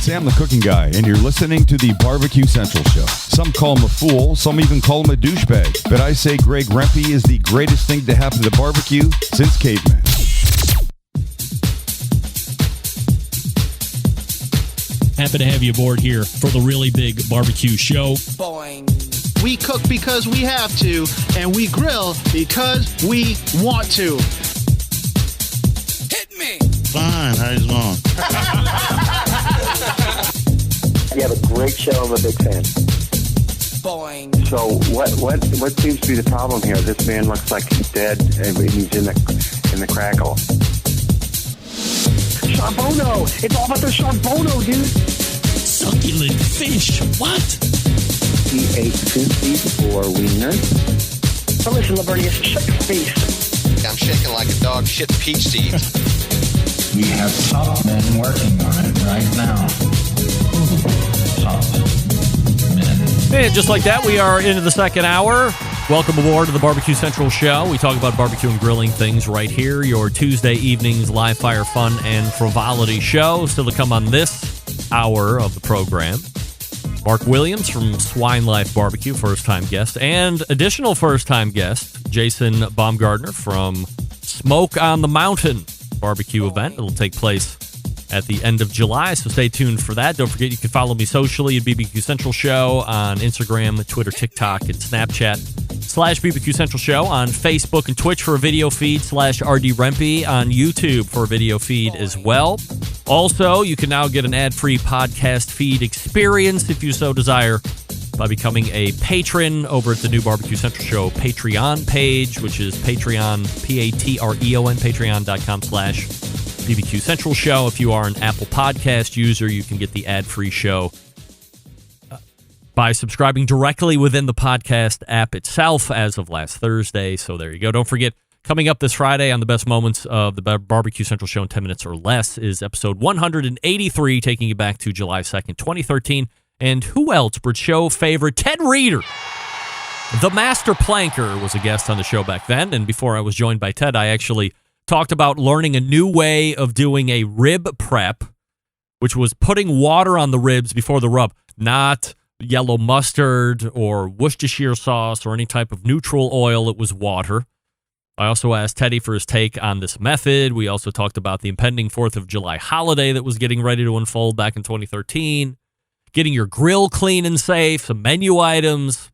Sam the Cooking Guy, and you're listening to the Barbecue Central Show. Some call him a fool, some even call him a douchebag, but I say Greg Rempe is the greatest thing to happen to barbecue since caveman. Happy to have you aboard here for the really big barbecue show. Boing. We cook because we have to, and we grill because we want to. Hit me! Fine, how you doing? You have a great show. I'm a big fan. Boing. So what seems to be the problem here? This man looks like he's dead, and he's in the crackle. Charbono! It's all about the charbono, dude! Succulent fish! What? He ate 2 feet or wiener. So listen, Lavernius, shut your face. I'm shaking like a dog shit peach seeds. We have top men working on it right now. Top men. And just like that, we are into the second hour. Welcome aboard to the Barbecue Central Show. We talk about barbecue and grilling things right here. Your Tuesday evening's live fire fun and frivolity show. Still to come on this hour of the program. Mark Williams from Swine Life BBQ, first-time guest, and additional first-time guest, Jason Baumgardner from Smoke on the Mountain barbecue event. It'll take place at the end of July, so stay tuned for that. Don't forget, you can follow me socially at BBQ Central Show on Instagram, Twitter, TikTok, and Snapchat /BBQ Central Show on Facebook and Twitch for a video feed /RD Rempe on YouTube for a video feed as well. Also, you can now get an ad-free podcast feed experience if you so desire by becoming a patron over at the new Barbecue Central Show Patreon page, which is Patreon, Patreon, patreon.com/BBQ Central Show. If you are an Apple Podcast user, you can get the ad-free show by subscribing directly within the podcast app itself as of last Thursday. So there you go. Don't forget, coming up this Friday on the best moments of the Barbecue Central Show in 10 minutes or less is episode 183, taking you back to July 2nd, 2013. And who else but show favorite Ted Reeder? The Master Planker was a guest on the show back then. And before I was joined by Ted, I actually talked about learning a new way of doing a rib prep, which was putting water on the ribs before the rub, not yellow mustard or Worcestershire sauce or any type of neutral oil. It was water. I also asked Teddy for his take on this method. We also talked about the impending 4th of July holiday that was getting ready to unfold back in 2013, getting your grill clean and safe, some menu items.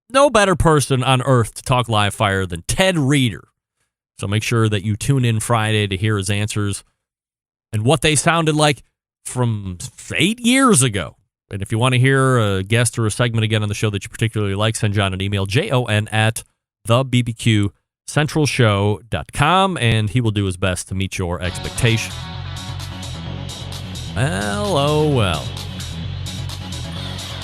No better person on earth to talk live fire than Ted Reeder. So make sure that you tune in Friday to hear his answers and what they sounded like from 8 years ago. And if you want to hear a guest or a segment again on the show that you particularly like, send John an email, jon@thebbqcentralshow.com, and he will do his best to meet your expectation. Well, oh well.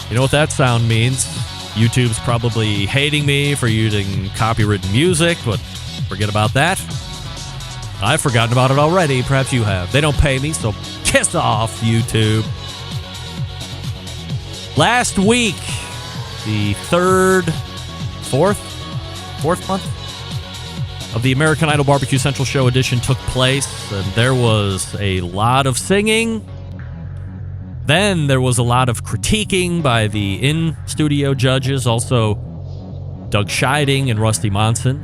You know what that sound means? YouTube's probably hating me for using copywritten music, but forget about that. I've forgotten about it already. Perhaps you have. They don't pay me, so kiss off, YouTube. Last week, the fourth month of the American Idol Barbecue Central Show edition took place, and there was a lot of singing. Then there was a lot of critiquing by the in-studio judges, also Doug Scheiding and Rusty Monson,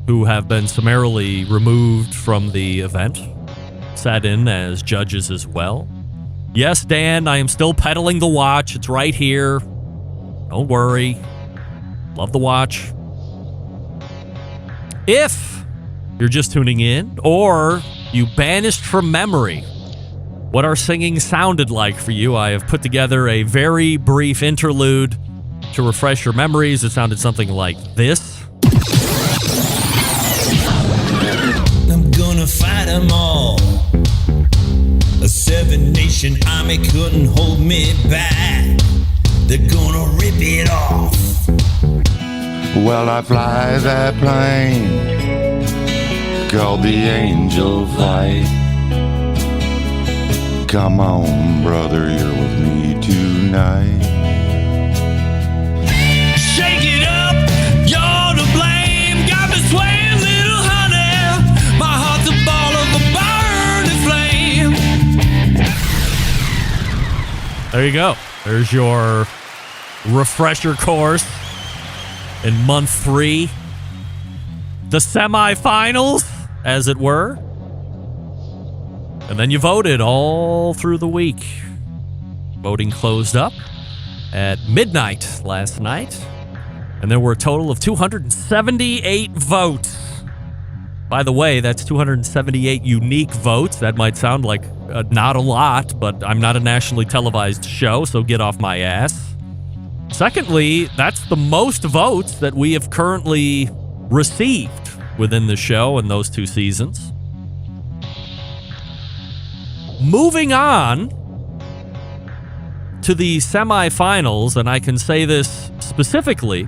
who have been summarily removed from the event, sat in as judges as well. Yes, Dan, I am still peddling the watch. It's right here. Don't worry. Love the watch. If you're just tuning in, or you banished from memory what our singing sounded like for you, I have put together a very brief interlude to refresh your memories. It sounded something like this. I'm gonna fight them all. A 7-nation army couldn't hold me back. They're gonna rip it off. Well, I fly that plane called the Angel Flight. Come on, brother, you're with me tonight. Shake it up, you're to blame. Got me swaying, little honey. My heart's a ball of a burning flame. There you go. There's your refresher course in month 3. The semifinals, as it were. And then you voted all through the week. Voting closed up at midnight last night. And there were a total of 278 votes. By the way, that's 278 unique votes. That might sound like not a lot, but I'm not a nationally televised show, so get off my ass. Secondly, that's the most votes that we have currently received within the show in those 2 seasons. Moving on to the semifinals, and I can say this specifically,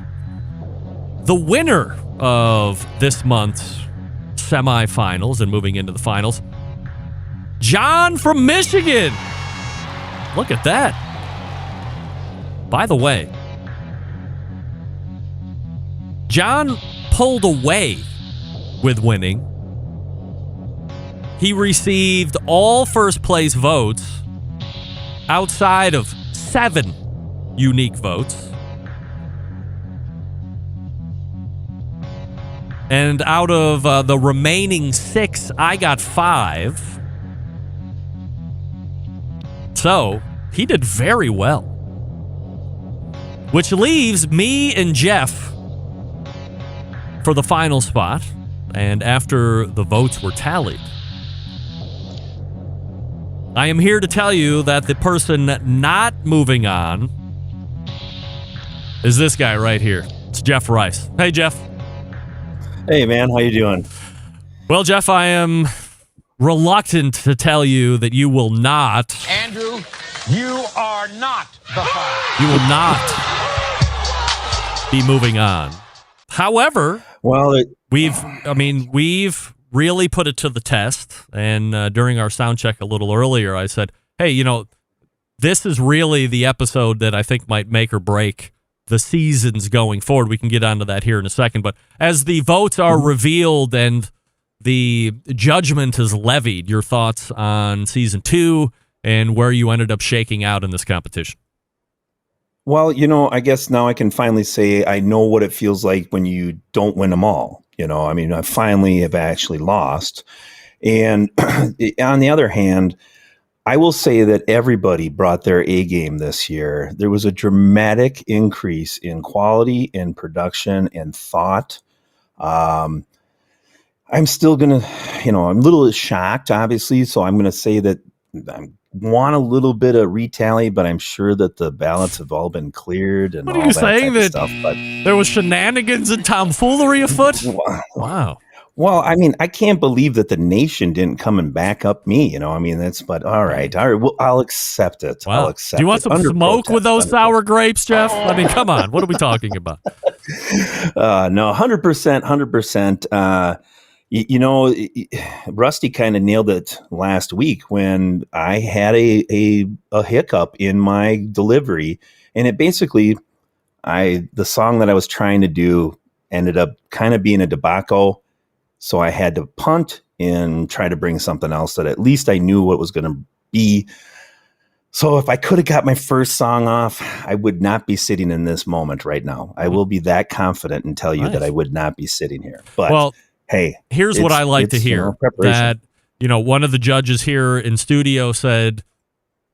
the winner of this month's semifinals and moving into the finals, John from Michigan. Look at that. By the way, John pulled away with winning. He received all first place votes outside of 7 unique votes. And out of the remaining 6, I got 5. So, he did very well. Which leaves me and Jeff for the final spot. And after the votes were tallied, I am here to tell you that the person not moving on is this guy right here. It's Jeff Rice. Hey, Jeff. Hey, man. How you doing? Well, Jeff, I am reluctant to tell you that you will not. Andrew, you are not the father. You will not be moving on. However, well, we've really put it to the test. And during our sound check a little earlier, I said, hey, this is really the episode that I think might make or break the seasons going forward. We can get onto that here in a second. But as the votes are revealed and the judgment is levied, your thoughts on season 2 and where you ended up shaking out in this competition? Well, I guess now I can finally say I know what it feels like when you don't win them all. I finally have actually lost. And on the other hand, I will say that everybody brought their A game this year. There was a dramatic increase in quality and production and thought. I'm still going to, I'm a little shocked, obviously. So I'm going to say that I want a little bit of retally, but I'm sure that the ballots have all been cleared. And what are you saying, that stuff, but there was shenanigans and tomfoolery afoot? Wow. Well, I can't believe that the nation didn't come and back up me. But all right. Well, I'll accept it. Wow. I'll accept it. Do you want some smoke protest, with those sour grapes, Jeff? Come on. What are we talking about? No, 100%. Rusty kind of nailed it last week when I had a hiccup in my delivery, and it basically, the song that I was trying to do ended up kind of being a debacle. So I had to punt and try to bring something else that at least I knew what was going to be. So if I could have got my first song off, I would not be sitting in this moment right now. I will be that confident and tell you that I would not be sitting here. But well, hey, here's what I like to hear. That, one of the judges here in studio said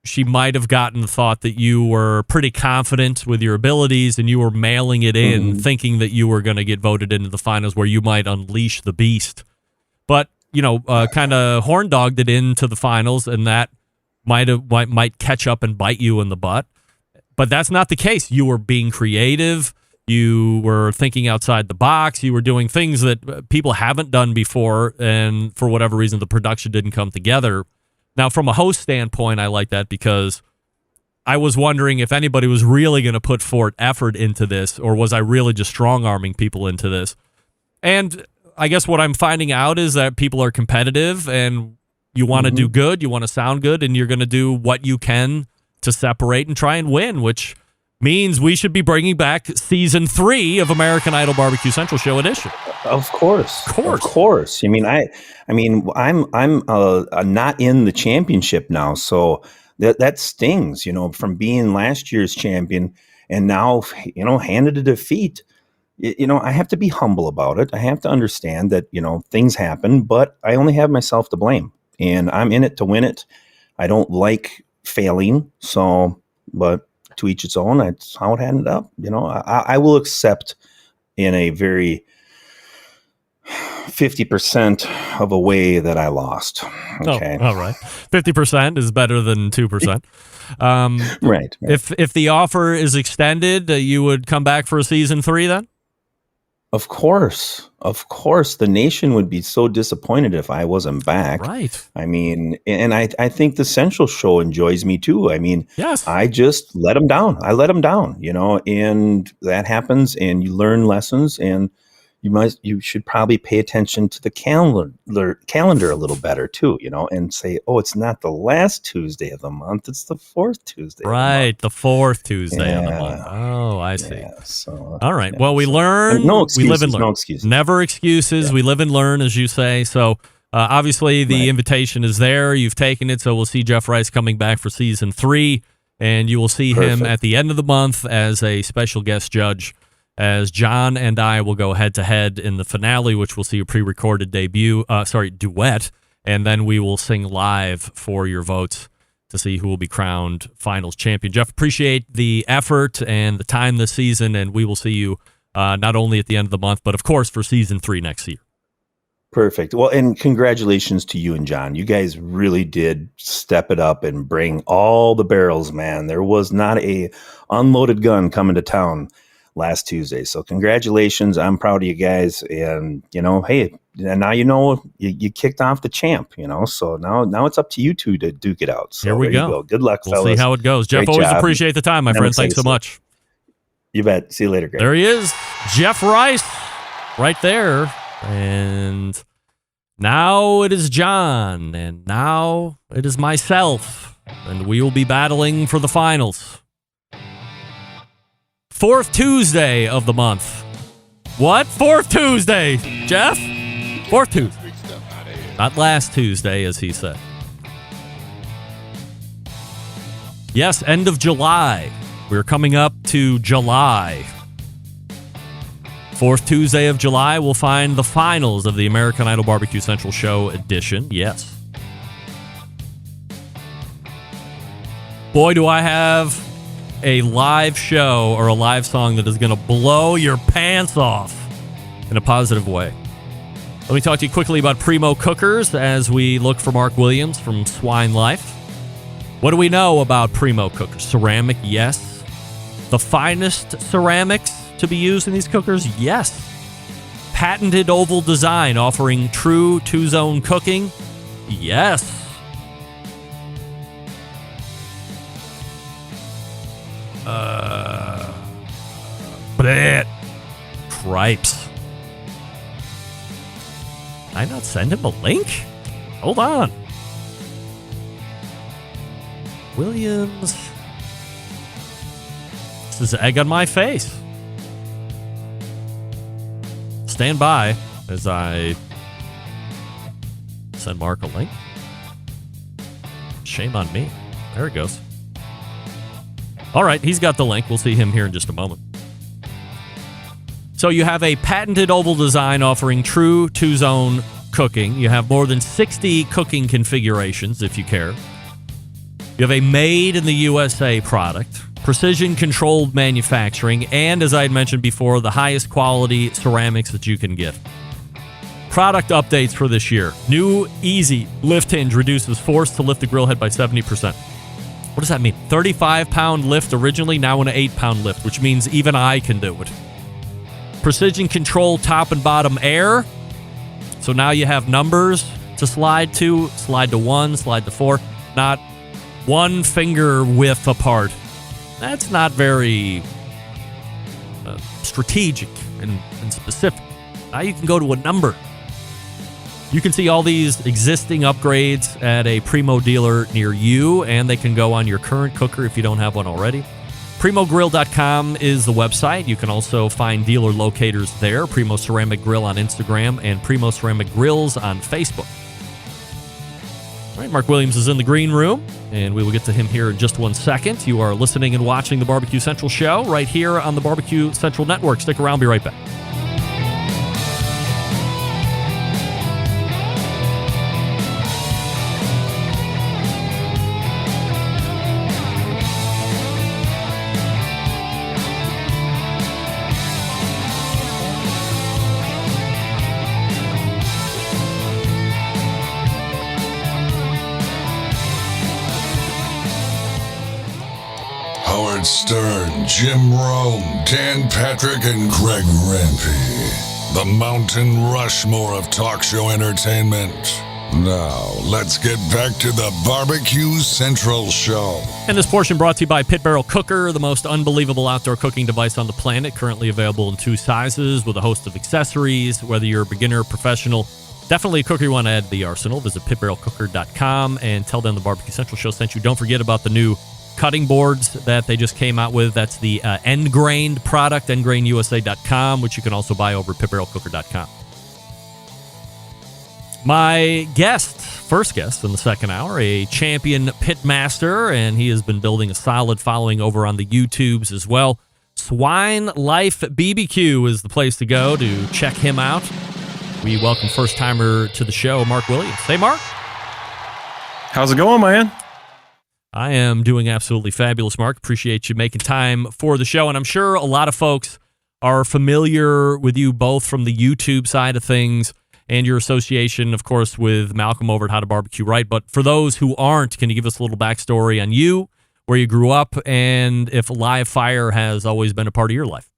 she might have gotten the thought that you were pretty confident with your abilities and you were mailing it in, thinking that you were going to get voted into the finals where you might unleash the beast. But, kind of horn-dogged it into the finals, and that might catch up and bite you in the butt. But that's not the case. You were being creative. You were thinking outside the box. You were doing things that people haven't done before, and for whatever reason, the production didn't come together. Now, from a host standpoint, I like that because I was wondering if anybody was really going to put forth effort into this, or was I really just strong-arming people into this? And I guess what I'm finding out is that people are competitive, and you want to do good, you want to sound good, and you're going to do what you can to separate and try and win, which means we should be bringing back season 3 of American Idol Barbecue Central Show Edition. Of course. I'm not in the championship now, so that stings, from being last year's champion and now, handed a defeat. I have to be humble about it. I have to understand that, things happen, but I only have myself to blame, and I'm in it to win it. I don't like failing. So, but to each its own, that's how it ended up. I will accept in a very 50% of a way that I lost. Okay. Oh, all right. 50% is better than 2%. Right. If the offer is extended, you would come back for a season 3 then? Of course. The nation would be so disappointed if I wasn't back. Right. I mean, and I think the Central Show enjoys me too. I mean, yes. I just let them down. And that happens, and you learn lessons, and you should probably pay attention to the calendar a little better too, and say, oh, it's not the last Tuesday of the month, it's the fourth Tuesday. Right, the fourth Tuesday of the month. Oh, I see. Yeah, so, all right. Well, we learn. No excuses. We live and learn. No excuses. Never excuses. Yeah. We live and learn, as you say. So obviously the invitation is there. You've taken it. So we'll see Jeff Rice coming back for season 3, and you will see him at the end of the month as a special guest judge, as John and I will go head-to-head in the finale, which we'll see a pre-recorded duet, and then we will sing live for your votes to see who will be crowned finals champion. Jeff, appreciate the effort and the time this season, and we will see you not only at the end of the month, but, of course, for season 3 next year. Perfect. Well, and congratulations to you and John. You guys really did step it up and bring all the barrels, man. There was not a unloaded gun coming to town last Tuesday. So congratulations. I'm proud of you guys. And, hey, now you kicked off the champ, so now it's up to you two to duke it out. So here we go. Good luck, fellas. We'll see how it goes. Jeff, always appreciate the time, my friend. Thanks so much. You bet. See you later, Greg. There he is. Jeff Rice right there. And now it is John. And now it is myself. And we will be battling for the finals. Fourth Tuesday of the month. What? Fourth Tuesday, Jeff? Fourth Tuesday. Not last Tuesday, as he said. Yes, end of July. We're coming up to July. Fourth Tuesday of July, we'll find the finals of the American Idol Barbecue Central Show edition. Yes. Boy, do I have a live show or a live song that is going to blow your pants off in a positive way. Let me talk to you quickly about Primo Cookers as we look for Mark Williams from Swine Life. What do we know about Primo Cookers? Ceramic, yes. The finest ceramics to be used in these cookers, yes. Patented oval design offering true two-zone cooking, yes. Cripes. Did I not send him a link? Hold on. Williams. This is egg on my face. Stand by as I send Mark a link. Shame on me. There it goes. All right, he's got the link. We'll see him here in just a moment. So you have a patented oval design offering true two-zone cooking. You have more than 60 cooking configurations, if you care. You have a made-in-the-USA product, precision-controlled manufacturing, and, as I had mentioned before, the highest quality ceramics that you can get. Product updates for this year. New Easy Lift Hinge reduces force to lift the grill head by 70%. What does that mean? 35-pound lift originally, now an 8-pound lift, which means even I can do it. Precision control top and bottom air. So now you have numbers to slide to 1, slide to 4, not one finger width apart. That's not very strategic and specific. Now you can go to a number. You can see all these existing upgrades at a Primo dealer near you, and they can go on your current cooker if you don't have one already. PrimoGrill.com is the website. You can also find dealer locators there. Primo Ceramic Grill on Instagram and Primo Ceramic Grills on Facebook. All right, Mark Williams is in the green room, and we will get to him here in just 1 second. You are listening and watching the Barbecue Central show right here on the Barbecue Central Network. Stick around, be right back. Howard Stern, Jim Rome, Dan Patrick, and Greg Rempe. The Mountain Rushmore of talk show entertainment. Now, let's get back to the Barbecue Central show. And this portion brought to you by Pit Barrel Cooker, the most unbelievable outdoor cooking device on the planet, currently available in 2 sizes with a host of accessories. Whether you're a beginner or professional, definitely a cooker you want to add to the arsenal. Visit pitbarrelcooker.com and tell them the Barbecue Central show sent you. Don't forget about the new cutting boards that they just came out with. That's the end-grained product, endgrainusa.com, which you can also buy over at pitbarrelcooker.com. My first guest in the second hour, a champion pitmaster, and he has been building a solid following over on the YouTubes as well. Swine Life BBQ is the place to go to check him out. We welcome first-timer to the show, Mark Williams. Hey, Mark. How's it going, man? I am doing absolutely fabulous, Mark. Appreciate you making time for the show. And I'm sure a lot of folks are familiar with you both from the YouTube side of things and your association, of course, with Malcom over at How to Barbecue Right. But for those who aren't, can you give us a little backstory on you, where you grew up, and if live fire has always been a part of your life?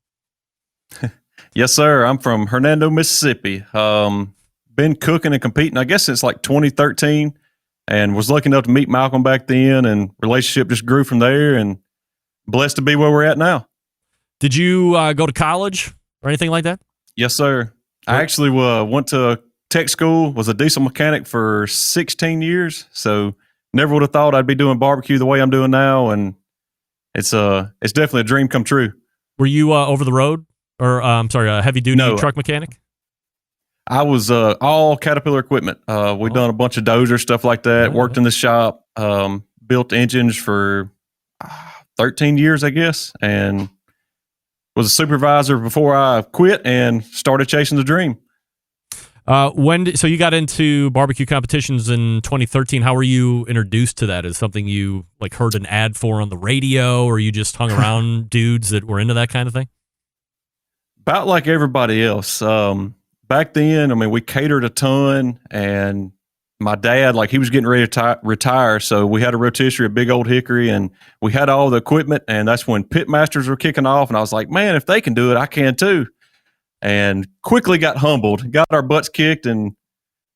Yes, sir. I'm from Hernando, Mississippi. Been cooking and competing, I guess, since like 2013. And was lucky enough to meet Malcom back then, and relationship just grew from there, and blessed to be where we're at now. Did you go to college or anything like that? Yes, sir. I actually went to tech school, was a diesel mechanic for 16 years, so never would have thought I'd be doing barbecue the way I'm doing now, and it's definitely a dream come true. Were you over the road, or a heavy-duty truck mechanic? I was all Caterpillar equipment. We've done a bunch of dozer, stuff like that. Worked in the shop, built engines for 13 years, I guess, and was a supervisor before I quit and started chasing the dream. So you got into barbecue competitions in 2013. How were you introduced to that? Is something you like heard an ad for on the radio, or you just hung around dudes that were into that kind of thing? About like everybody else. Back then, I mean, we catered a ton, and my dad, like, he was getting ready to retire, so we had a rotisserie, a big old hickory, and we had all the equipment, and that's when pitmasters were kicking off, and I was like, man, if they can do it, I can too. And quickly got humbled, got our butts kicked, and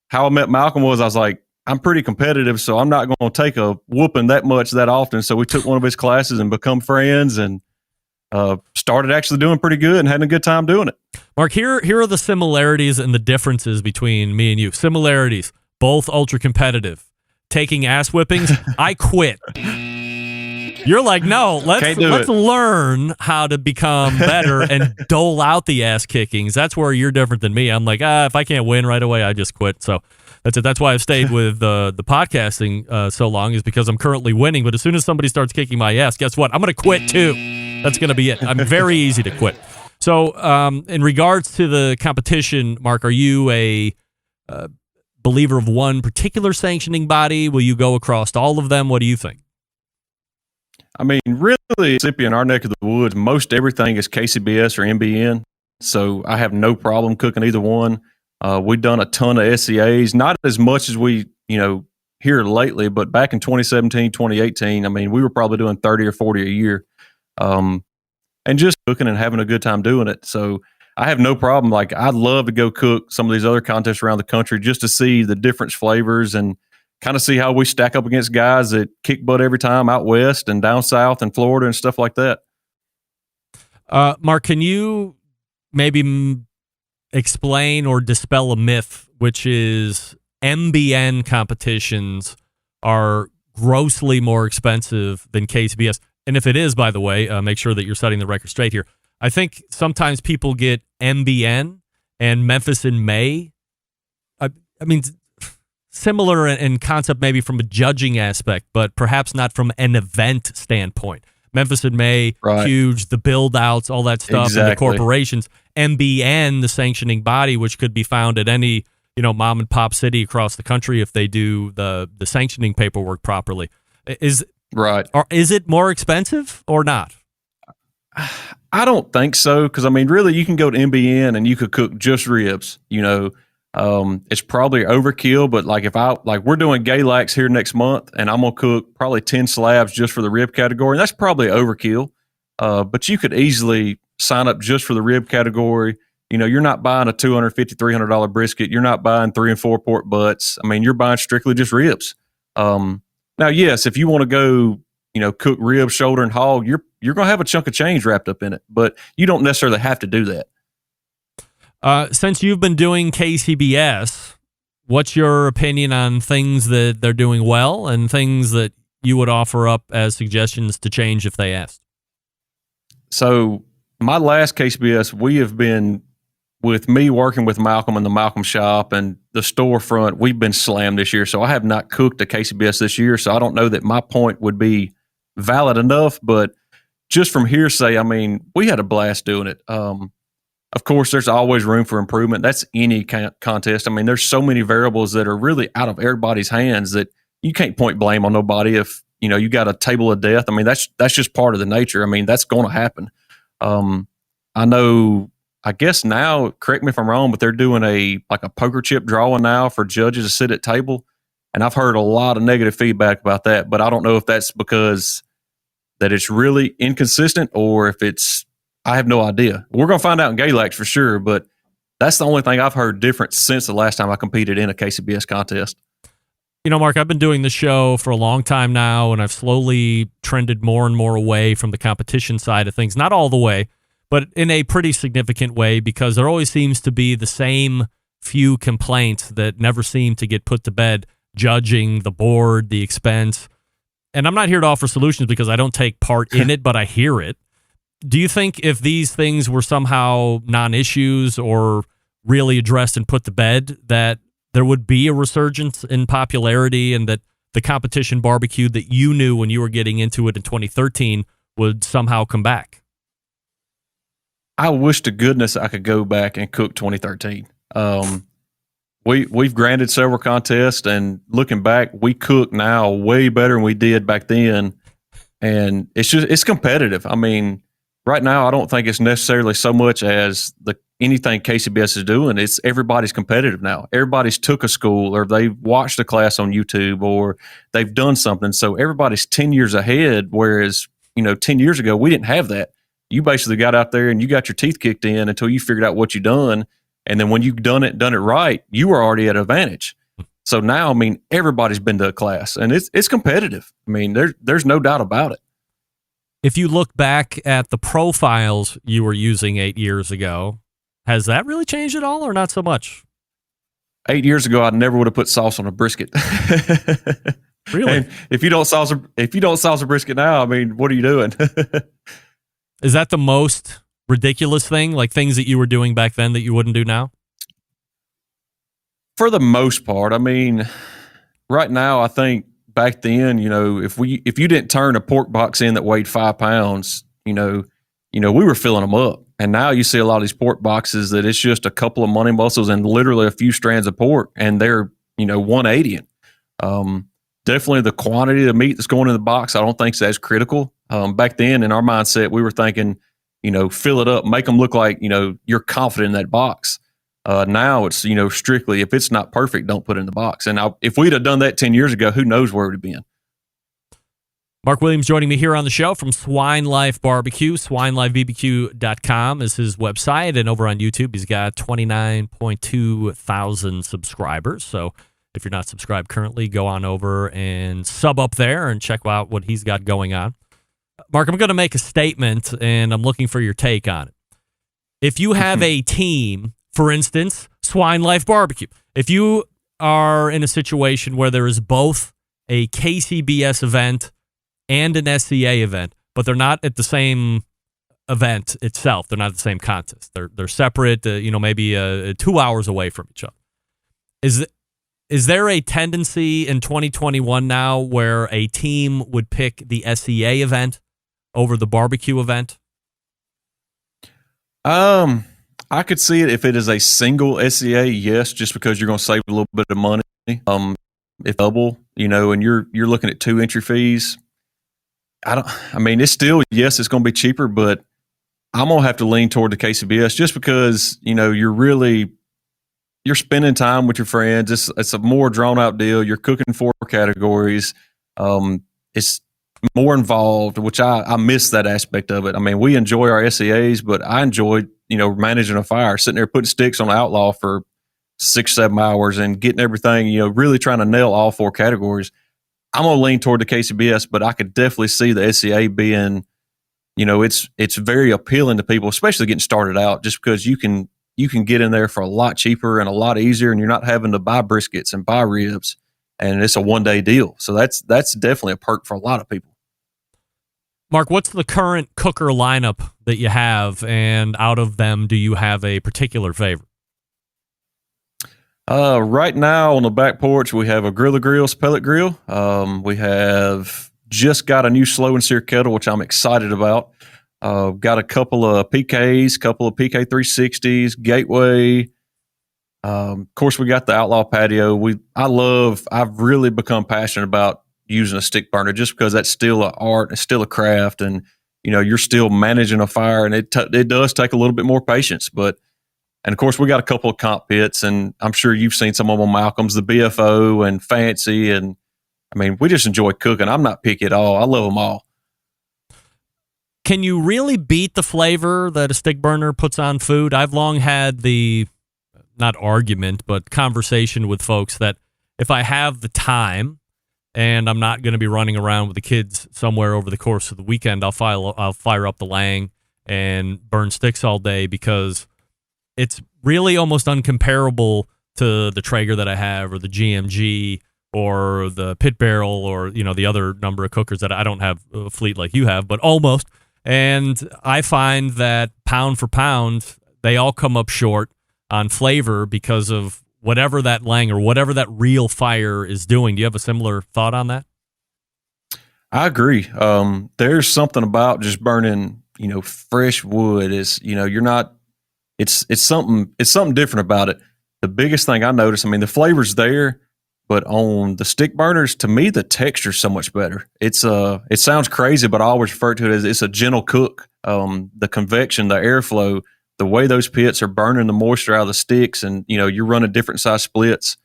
how I met Malcom was, I was like, I'm pretty competitive, so I'm not going to take a whooping that much that often, so we took one of his classes and become friends, and started actually doing pretty good and having a good time doing it. Mark, here are the similarities and the differences between me and you. Similarities, both ultra competitive. Taking ass whippings, I quit. You're like, no, let's learn how to become better and dole out the ass kickings. That's where you're different than me. I'm like, if I can't win right away, I just quit. So that's it. That's why I've stayed with the podcasting so long, is because I'm currently winning. But as soon as somebody starts kicking my ass, guess what? I'm going to quit too. That's going to be it. I'm very easy to quit. So in regards to the competition, Mark, are you a believer of one particular sanctioning body? Will you go across all of them? What do you think? I mean, really, Mississippi, in our neck of the woods, most everything is KCBS or MBN. So I have no problem cooking either one. We've done a ton of SCAs, not as much as we, here lately, but back in 2017, 2018, I mean, we were probably doing 30 or 40 a year. And just cooking and having a good time doing it. So I have no problem. Like, I'd love to go cook some of these other contests around the country just to see the different flavors and kind of see how we stack up against guys that kick butt every time out west and down south in Florida and stuff like that. Mark, can you maybe explain or dispel a myth, which is MBN competitions are grossly more expensive than KCBS? And if it is, by the way, make sure that you're setting the record straight here. I think sometimes people get MBN and Memphis in May. I mean, similar in concept, maybe from a judging aspect, but perhaps not from an event standpoint. Memphis in May, huge, the build-outs, all that stuff, and the corporations. MBN, the sanctioning body, which could be found at any mom and pop city across the country if they do the sanctioning paperwork properly. Is it more expensive or not? I don't think so, because really, you can go to MBN and you could cook just ribs. It's probably overkill, but if we're doing Galax here next month, and I'm gonna cook probably 10 slabs just for the rib category, and that's probably overkill. But you could easily sign up just for the rib category. You're not buying a $250, $300 brisket. You're not buying 3 and 4 pork butts. You're buying strictly just ribs. Now, yes, if you want to go, cook ribs, shoulder, and hog, you're going to have a chunk of change wrapped up in it, but you don't necessarily have to do that. Since you've been doing KCBS, what's your opinion on things that they're doing well and things that you would offer up as suggestions to change if they asked? So my last KCBS, we have been, with me working with Malcom in the Malcom shop and the storefront, we've been slammed this year. So I have not cooked a KCBS this year. So I don't know that my point would be valid enough, but just from hearsay, we had a blast doing it. Of course, there's always room for improvement. That's any contest. There's so many variables that are really out of everybody's hands that you can't point blame on nobody. If you got a table of death, that's just part of the nature. That's going to happen. I know. I guess now, correct me if I'm wrong, but they're doing a poker chip drawing now for judges to sit at table, and I've heard a lot of negative feedback about that. But I don't know if that's because that it's really inconsistent or if it's. I have no idea. We're going to find out in Galax for sure, but that's the only thing I've heard different since the last time I competed in a KCBS contest. Mark, I've been doing this show for a long time now, and I've slowly trended more and more away from the competition side of things. Not all the way, but in a pretty significant way, because there always seems to be the same few complaints that never seem to get put to bed, judging, the board, the expense. And I'm not here to offer solutions because I don't take part in it, but I hear it. Do you think if these things were somehow non-issues or really addressed and put to bed, that there would be a resurgence in popularity and that the competition barbecue that you knew when you were getting into it in 2013 would somehow come back? I wish to goodness I could go back and cook 2013. We've granted several contests, and looking back, we cook now way better than we did back then. And it's competitive. Right now, I don't think it's necessarily so much as anything KCBS is doing. It's everybody's competitive now. Everybody's took a school, or they've watched a class on YouTube, or they've done something. So everybody's 10 years ahead, whereas 10 years ago, we didn't have that. You basically got out there and you got your teeth kicked in until you figured out what you done. And then when you've done it right, you were already at an advantage. So now, everybody's been to a class, and it's competitive. There's no doubt about it. If you look back at the profiles you were using 8 years ago, has that really changed at all or not so much? 8 years ago, I never would have put sauce on a brisket. Really? And if you don't sauce a brisket now, what are you doing? Is that the most ridiculous thing? Like things that you were doing back then that you wouldn't do now? For the most part, right now, I think back then, if you didn't turn a pork box in that weighed 5 pounds, we were filling them up. And now you see a lot of these pork boxes that it's just a couple of money muscles and literally a few strands of pork, and they're 180. Definitely the quantity of meat that's going in the box, I don't think is as critical. Back then, in our mindset, we were thinking, fill it up, make them look like you're confident in that box. Now it's, strictly, if it's not perfect, don't put it in the box. And if we'd have done that 10 years ago, who knows where we'd have been. Mark Williams joining me here on the show from Swine Life BBQ. SwineLifeBBQ.com is his website. And over on YouTube, he's got 29.2 thousand subscribers. So if you're not subscribed currently, go on over and sub up there and check out what he's got going on. Mark, I'm going to make a statement, and I'm looking for your take on it. If you have a team, for instance, Swine Life BBQ, if you are in a situation where there is both a KCBS event and an SCA event, but they're not at the same event itself, they're not at the same contest. They're separate, maybe 2 hours away from each other. Is Is there a tendency in 2021 now where a team would pick the SEA event over the barbecue event? I could see it if it is a single SEA, yes, just because you're going to save a little bit of money. If double, and you're looking at 2 entry fees. It's still, yes, it's going to be cheaper, but I'm going to have to lean toward the KCBS just because, you're spending time with your friends. It's a more drawn out deal. You're cooking 4 categories. It's more involved, which I miss that aspect of it. We enjoy our SEAs, but I enjoy, managing a fire, sitting there putting sticks on the outlaw for 6-7 hours and getting everything, really trying to nail all 4 categories. I'm going to lean toward the KCBS, but I could definitely see the SEA being, it's very appealing to people, especially getting started out, just because you can get in there for a lot cheaper and a lot easier, and you're not having to buy briskets and buy ribs, and it's a one-day deal. So that's definitely a perk for a lot of people. Mark, what's the current cooker lineup that you have, and out of them, do you have a particular favorite? Right now on the back porch, we have a Grill-A-Grill's pellet grill. We have just got a new slow and sear kettle, which I'm excited about. Got a couple of PKs, couple of PK 360s, Gateway. Of course, we got the Outlaw patio. I've really become passionate about using a stick burner just because that's still an art, it's still a craft, and you're still managing a fire, and it does take a little bit more patience. And of course, we got a couple of comp pits, and I'm sure you've seen some of them on Malcom's, the BFO and Fancy, and we just enjoy cooking. I'm not picky at all. I love them all. Can you really beat the flavor that a stick burner puts on food? I've long had the, not argument, but conversation with folks that if I have the time and I'm not going to be running around with the kids somewhere over the course of the weekend, I'll fire up the Lang and burn sticks all day, because it's really almost uncomparable to the Traeger that I have, or the GMG, or the Pit Barrel, or the other number of cookers that I don't have a fleet like you have, but almost. And I find that pound for pound, they all come up short on flavor because of whatever that Lang or whatever that real fire is doing. Do you have a similar thought on that? I agree. There's something about just burning, fresh wood is, you're not, it's something different about it. The biggest thing I noticed, the flavor's there, but on the stick burners, to me, the texture's so much better. It sounds crazy, but I always refer to it as it's a gentle cook. The convection, the airflow, the way those pits are burning the moisture out of the sticks, and you're running different size splits.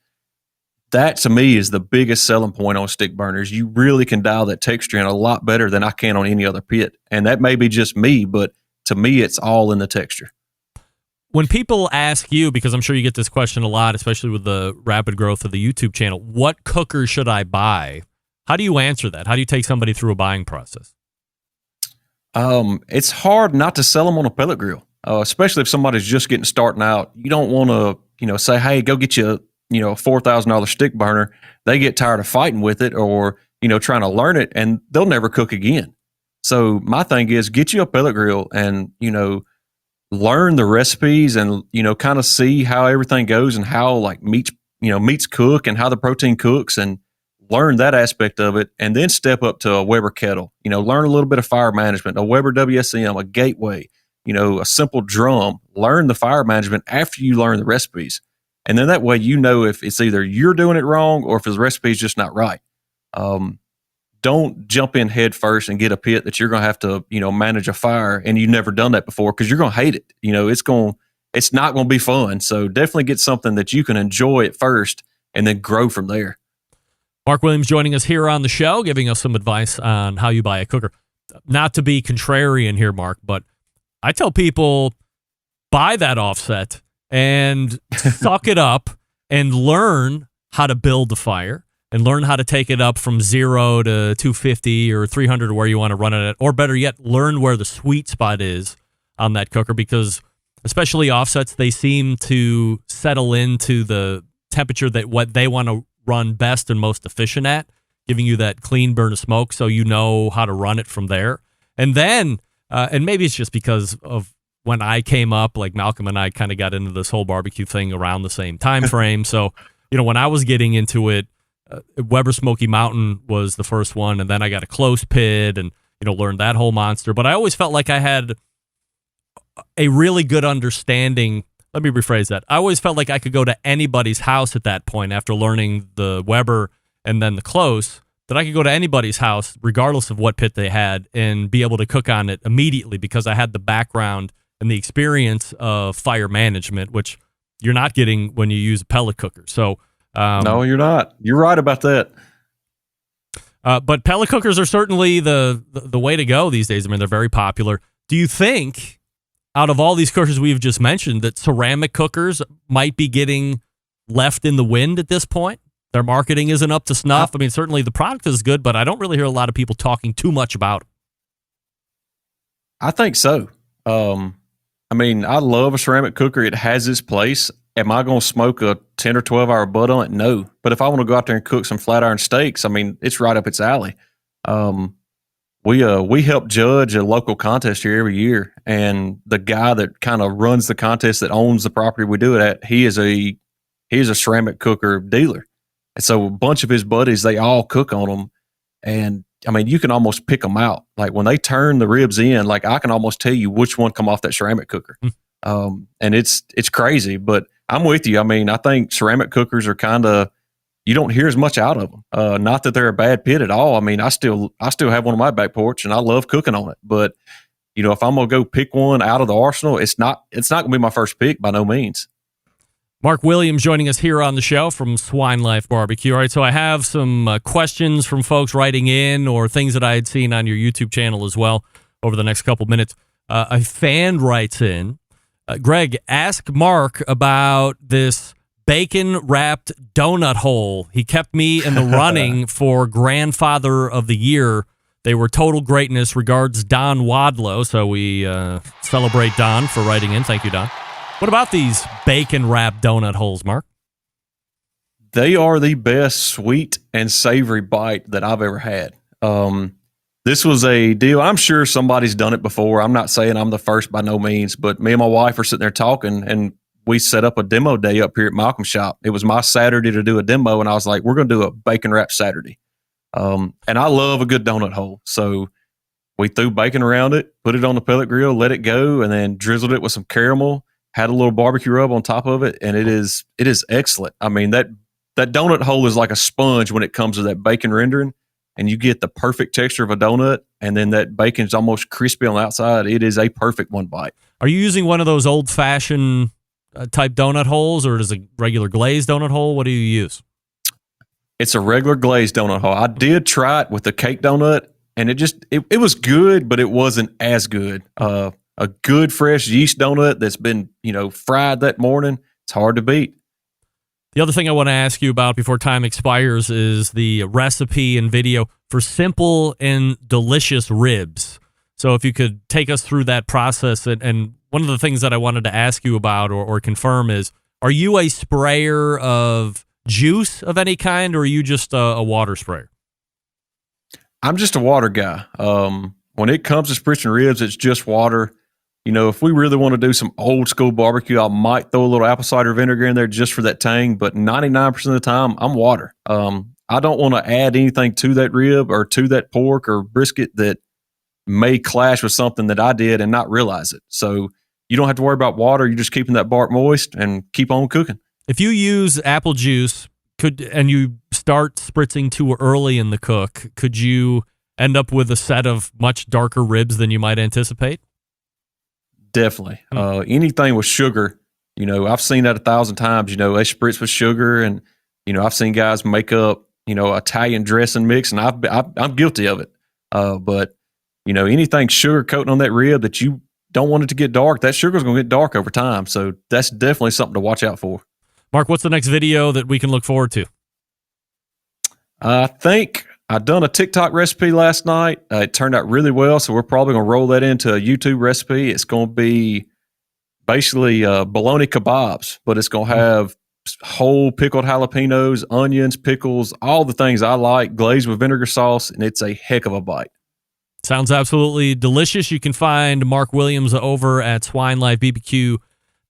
That to me is the biggest selling point on stick burners. You really can dial that texture in a lot better than I can on any other pit, and that may be just me, but to me, it's all in the texture. When people ask you, because I'm sure you get this question a lot, especially with the rapid growth of the YouTube channel, what cooker should I buy? How do you answer that? How do you take somebody through a buying process? It's hard not to sell them on a pellet grill, especially if somebody's just getting starting out. You don't want to, say, hey, go get you, a $4,000 stick burner. They get tired of fighting with it, or, trying to learn it, and they'll never cook again. So my thing is, get you a pellet grill and, learn the recipes and, kind of see how everything goes and how meats cook and how the protein cooks, and learn that aspect of it. And then step up to a Weber kettle, learn a little bit of fire management, a Weber WSM, a Gateway, a simple drum, learn the fire management after you learn the recipes. And then that way, if it's either you're doing it wrong or if the recipe's just not right. Don't jump in head first and get a pit that you're going to have to, manage a fire, and you've never done that before, because you're going to hate it. It's not going to be fun. So definitely get something that you can enjoy at first and then grow from there. Mark Williams joining us here on the show, giving us some advice on how you buy a cooker. Not to be contrarian here, Mark, but I tell people, buy that offset and suck it up and learn how to build the fire. And learn how to take it up from 0 to 250 or 300 or where you want to run it at. Or better yet, learn where the sweet spot is on that cooker, because especially offsets, they seem to settle into the temperature that what they want to run best and most efficient at, giving you that clean burn of smoke so you know how to run it from there. And then, and maybe it's just because of when I came up, like Malcolm and I kind of got into this whole barbecue thing around the same time frame. So when I was getting into it, Weber Smoky Mountain was the first one, and then I got a close pit and, learned that whole monster. But I always felt like I had a really good understanding. Let me rephrase that. I always felt like I could go to anybody's house at that point after learning the Weber and then the close, that I could go to anybody's house, regardless of what pit they had, and be able to cook on it immediately because I had the background and the experience of fire management, which you're not getting when you use a pellet cooker. So, no, you're not. You're right about that. But pellet cookers are certainly the way to go these days. I mean, they're very popular. Do you think, out of all these cookers we've just mentioned, that ceramic cookers might be getting left in the wind at this point? Their marketing isn't up to snuff. I mean, certainly the product is good, but I don't really hear a lot of people talking too much about it. I think so. I mean, I love a ceramic cooker. It has its place. Am I going to smoke a 10 or 12 hour butt on it? No. But if I want to go out there and cook some flat iron steaks, I mean, it's right up its alley. We help judge a local contest here every year, and the guy that kind of runs the contest, that owns the property we do it at, he is a ceramic cooker dealer. And so a bunch of his buddies, they all cook on them. And I mean, you can almost pick them out. Like when they turn the ribs in, like I can almost tell you which one come off that ceramic cooker. And it's crazy, but I'm with you. I mean, I think ceramic cookers are you don't hear as much out of them. Not that they're a bad pit at all. I mean, I still have one on my back porch and I love cooking on it. But if I'm going to go pick one out of the arsenal, it's not going to be my first pick by no means. Mark Williams joining us here on the show from Swine Life BBQ. All right, so I have some questions from folks writing in or things that I had seen on your YouTube channel as well over the next couple minutes. A fan writes in, Greg, ask Mark about this bacon-wrapped donut hole. He kept me in the running for Grandfather of the Year. They were total greatness. Regards, Don Wadlow. So we celebrate Don for writing in. Thank you, Don. What about these bacon-wrapped donut holes, Mark? They are the best sweet and savory bite that I've ever had. This was a deal. I'm sure somebody's done it before. I'm not saying I'm the first by no means, but me and my wife were sitting there talking, and we set up a demo day up here at Malcom Shop. It was my Saturday to do a demo, and I was like, we're going to do a bacon-wrapped Saturday. And I love a good donut hole. So we threw bacon around it, put it on the pellet grill, let it go, and then drizzled it with some caramel. Had a little barbecue rub on top of it, and it is excellent. I mean, that donut hole is like a sponge when it comes to that bacon rendering, and you get the perfect texture of a donut, and then that bacon's almost crispy on the outside. It is a perfect one bite. Are you using one of those old-fashioned type donut holes, or is it a regular glazed donut hole? What do you use? It's a regular glazed donut hole. I did try it with the cake donut, and it was good, but it wasn't as good. A good fresh yeast donut that's been, fried that morning, it's hard to beat. The other thing I want to ask you about before time expires is the recipe and video for simple and delicious ribs. So if you could take us through that process. And one of the things that I wanted to ask you about or confirm is, are you a sprayer of juice of any kind, or are you just a water sprayer? I'm just a water guy. When it comes to spritzing ribs, it's just water. If we really want to do some old school barbecue, I might throw a little apple cider vinegar in there just for that tang, but 99% of the time, I'm water. I don't want to add anything to that rib or to that pork or brisket that may clash with something that I did and not realize it. So you don't have to worry about water. You're just keeping that bark moist and keep on cooking. If you use apple juice and you start spritzing too early in the cook, could you end up with a set of much darker ribs than you might anticipate? Definitely. Anything with sugar, I've seen that 1,000 times, they spritz with sugar, and, I've seen guys make up, Italian dressing mix, and I'm guilty of it. But anything sugar coating on that rib that you don't want it to get dark, that sugar's going to get dark over time. So that's definitely something to watch out for. Mark, what's the next video that we can look forward to? I think I done a TikTok recipe last night. It turned out really well, so we're probably going to roll that into a YouTube recipe. It's going to be basically bologna kebabs, but it's going to have whole pickled jalapenos, onions, pickles, all the things I like, glazed with vinegar sauce, and it's a heck of a bite. Sounds absolutely delicious. You can find Mark Williams over at Swine Life BBQ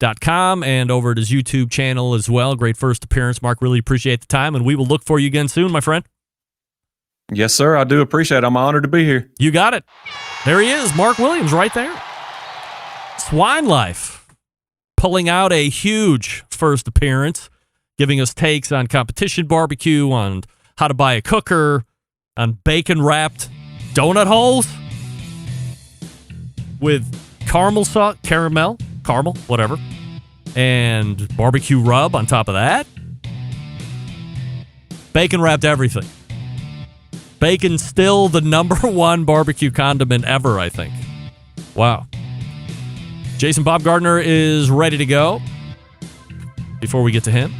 pitmaster.com and over at his YouTube channel as well. Great first appearance, Mark. Really appreciate the time, and we will look for you again soon, my friend. Yes, sir. I do appreciate it. I'm honored to be here. You got it. There he is, Mark Williams, right there. Swine Life, pulling out a huge first appearance, giving us takes on competition barbecue, on how to buy a cooker, on bacon-wrapped donut holes with caramel, whatever, and barbecue rub on top of that. Bacon-wrapped everything. Bacon's still the number one barbecue condiment ever, I think. Wow. Jason Baumgardner is ready to go. Before we get to him,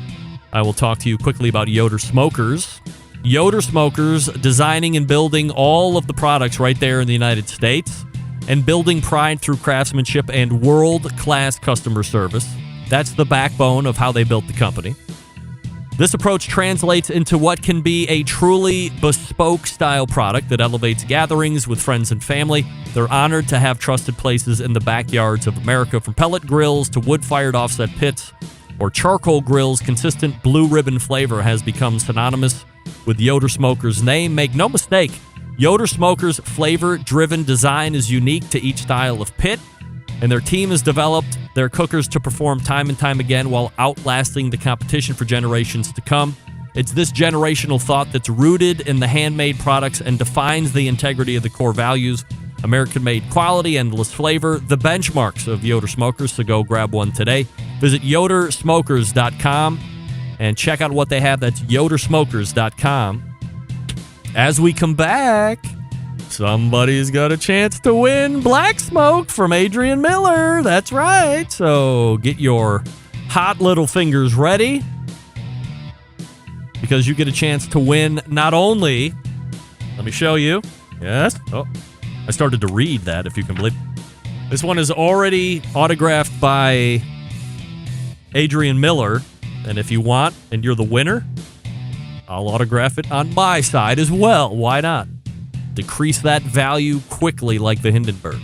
I will talk to you quickly about Yoder Smokers. Yoder Smokers, designing and building all of the products right there in the United States and building pride through craftsmanship and world-class customer service. That's the backbone of how they built the company. This approach translates into what can be a truly bespoke style product that elevates gatherings with friends and family. They're honored to have trusted places in the backyards of America, from pellet grills to wood-fired offset pits or charcoal grills. Consistent blue ribbon flavor has become synonymous with Yoder Smokers' name. Make no mistake, Yoder Smokers' flavor-driven design is unique to each style of pit, and their team has developed their cookers to perform time and time again while outlasting the competition for generations to come. It's this generational thought that's rooted in the handmade products and defines the integrity of the core values: American-made quality, endless flavor, the benchmarks of Yoder Smokers. So go grab one today. Visit yodersmokers.com and check out what they have. That's yodersmokers.com. As we come back, somebody's got a chance to win Black Smoke from Adrian Miller. That's right. So get your hot little fingers ready, because you get a chance to win not only, let me show you. Yes. Oh, I started to read that, if you can believe it. This one is already autographed by Adrian Miller. And if you want, and you're the winner, I'll autograph it on my side as well. Why not? Decrease that value quickly like the Hindenburg.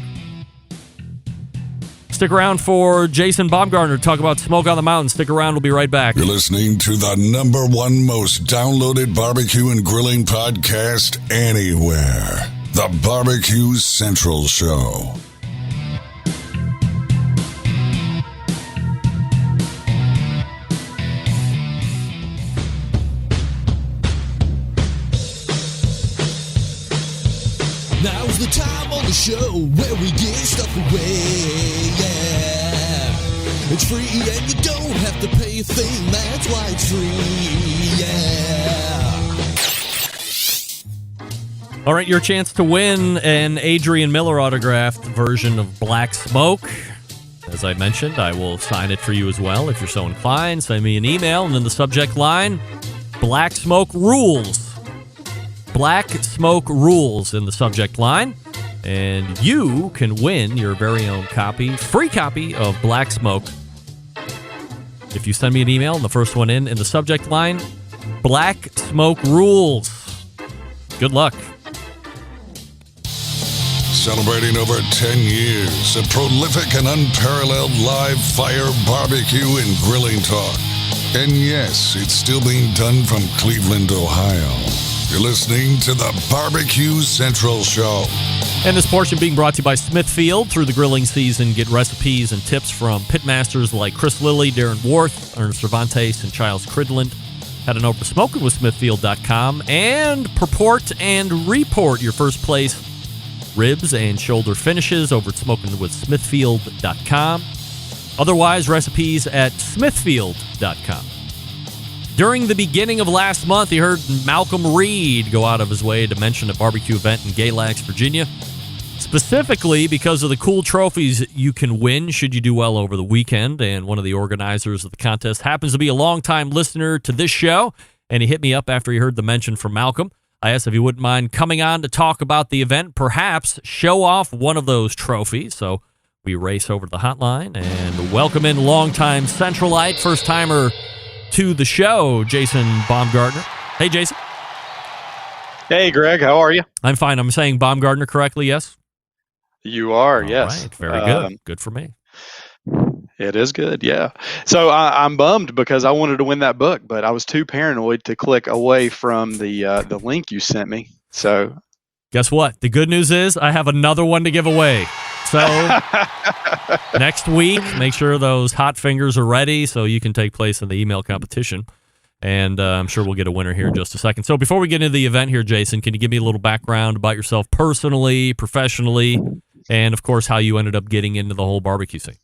Stick around for Jason Baumgardner to talk about Smoke on the Mountain. Stick around. We'll be right back. You're listening to the number one most downloaded barbecue and grilling podcast anywhere. The Barbecue Central Show. Now's the time on the show where we give stuff away, yeah. It's free and you don't have to pay a thing, that's why it's free, yeah. All right, your chance to win an Adrian Miller autographed version of Black Smoke. As I mentioned, I will sign it for you as well if you're so inclined. Send me an email, and in the subject line, Black Smoke Rules. Black Smoke Rules in the subject line, and you can win your very own copy, free copy of Black Smoke. If you send me an email, and the first one in the subject line, Black Smoke Rules. Good luck. Celebrating over 10 years of prolific and unparalleled live fire barbecue and grilling talk. And yes, it's still being done from Cleveland, Ohio. You're listening to the Barbecue Central Show. And this portion being brought to you by Smithfield. Through the grilling season, get recipes and tips from pitmasters like Chris Lilly, Darren Worth, Ernest Cervantes, and Giles Cridland. Head on over to smokingwithsmithfield.com and purport and report your first place ribs and shoulder finishes over at smokingwithsmithfield.com. Otherwise, recipes at smithfield.com. During the beginning of last month, you heard Malcom Reed go out of his way to mention a barbecue event in Galax, Virginia, specifically because of the cool trophies you can win should you do well over the weekend. And one of the organizers of the contest happens to be a longtime listener to this show, and he hit me up after he heard the mention from Malcom. I asked if he wouldn't mind coming on to talk about the event, perhaps show off one of those trophies. So we race over to the hotline and welcome in longtime Centralite, first-timer to the show, Jason Baumgardner. Hey, Jason. Hey, Greg. How are you? I'm fine. I'm saying Baumgardner correctly, yes? You are, All yes. right. Very good. Good for me. It is good, yeah. So I'm bummed because I wanted to win that book, but I was too paranoid to click away from the link you sent me. So guess what? The good news is I have another one to give away. So next week, make sure those hot fingers are ready so you can take place in the email competition. And I'm sure we'll get a winner here in just a second. So before we get into the event here, Jason, can you give me a little background about yourself personally, and, of course, how you ended up getting into the whole barbecue scene?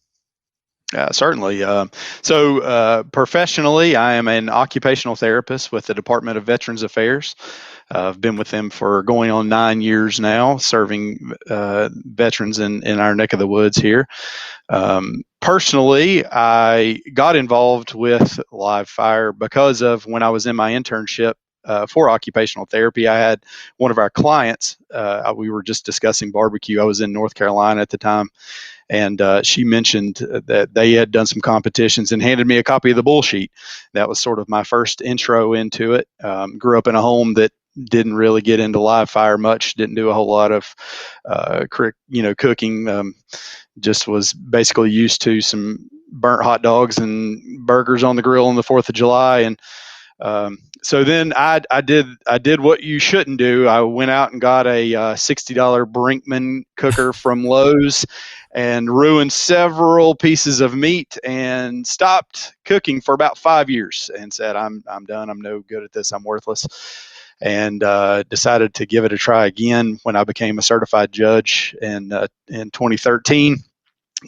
Certainly. So professionally, I am an occupational therapist with the Department of Veterans Affairs. I've been with them for going on 9 years now, serving veterans in our neck of the woods here. Personally, I got involved with live fire because of when I was in my internship for occupational therapy. I had one of our clients, we were just discussing barbecue. I was in North Carolina at the time. And she mentioned that they had done some competitions and handed me a copy of the bull sheet. That was sort of my first intro into it. Grew up in a home that didn't really get into live fire much, didn't do a whole lot of cooking. Just was basically used to some burnt hot dogs and burgers on the grill on the 4th of July. And so then I did what you shouldn't do. I went out and got a $60 Brinkman cooker from Lowe's and ruined several pieces of meat and stopped cooking for about 5 years and said, I'm done. I'm no good at this. I'm worthless. And decided to give it a try again when I became a certified judge in 2013.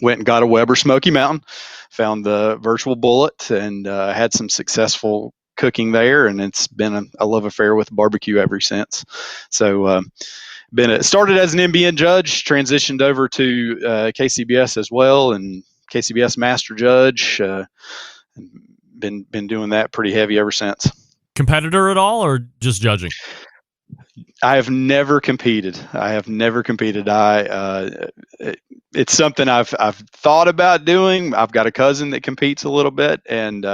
Went and got a Weber Smoky Mountain, found the virtual bullet, and had some successful cooking there. And it's been a love affair with barbecue ever since. So started as an NBN judge, transitioned over to KCBS as well, and KCBS master judge. Been doing that pretty heavy ever since. Competitor at all, or just judging? I have never competed. It's something I've thought about doing. I've got a cousin that competes a little bit, and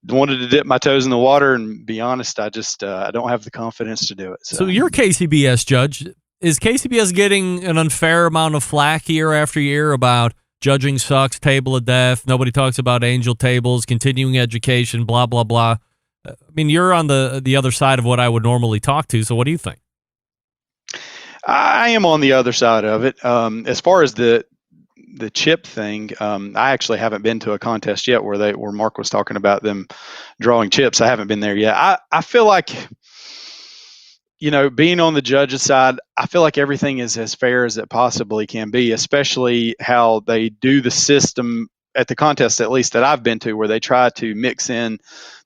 wanted to dip my toes in the water. And be honest, I just I don't have the confidence to do it. So you're KCBS judge. Is KCBS getting an unfair amount of flack year after year about judging sucks, table of death? Nobody talks about angel tables, continuing education, blah blah blah. I mean, you're on the other side of what I would normally talk to. So what do you think? I am on the other side of it. As far as the chip thing, I actually haven't been to a contest yet where Mark was talking about them drawing chips. I haven't been there yet. I feel like, being on the judge's side, I feel like everything is as fair as it possibly can be, especially how they do the system at the contest, at least that I've been to, where they try to mix in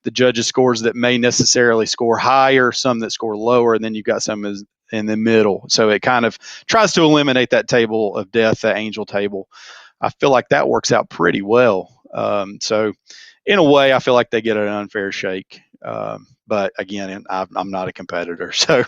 the judges' scores that may necessarily score higher, some that score lower, and then you've got some in the middle. So it kind of tries to eliminate that table of death, the angel table. I feel like that works out pretty well. So in a way, I feel like they get an unfair shake. But again, I'm not a competitor, so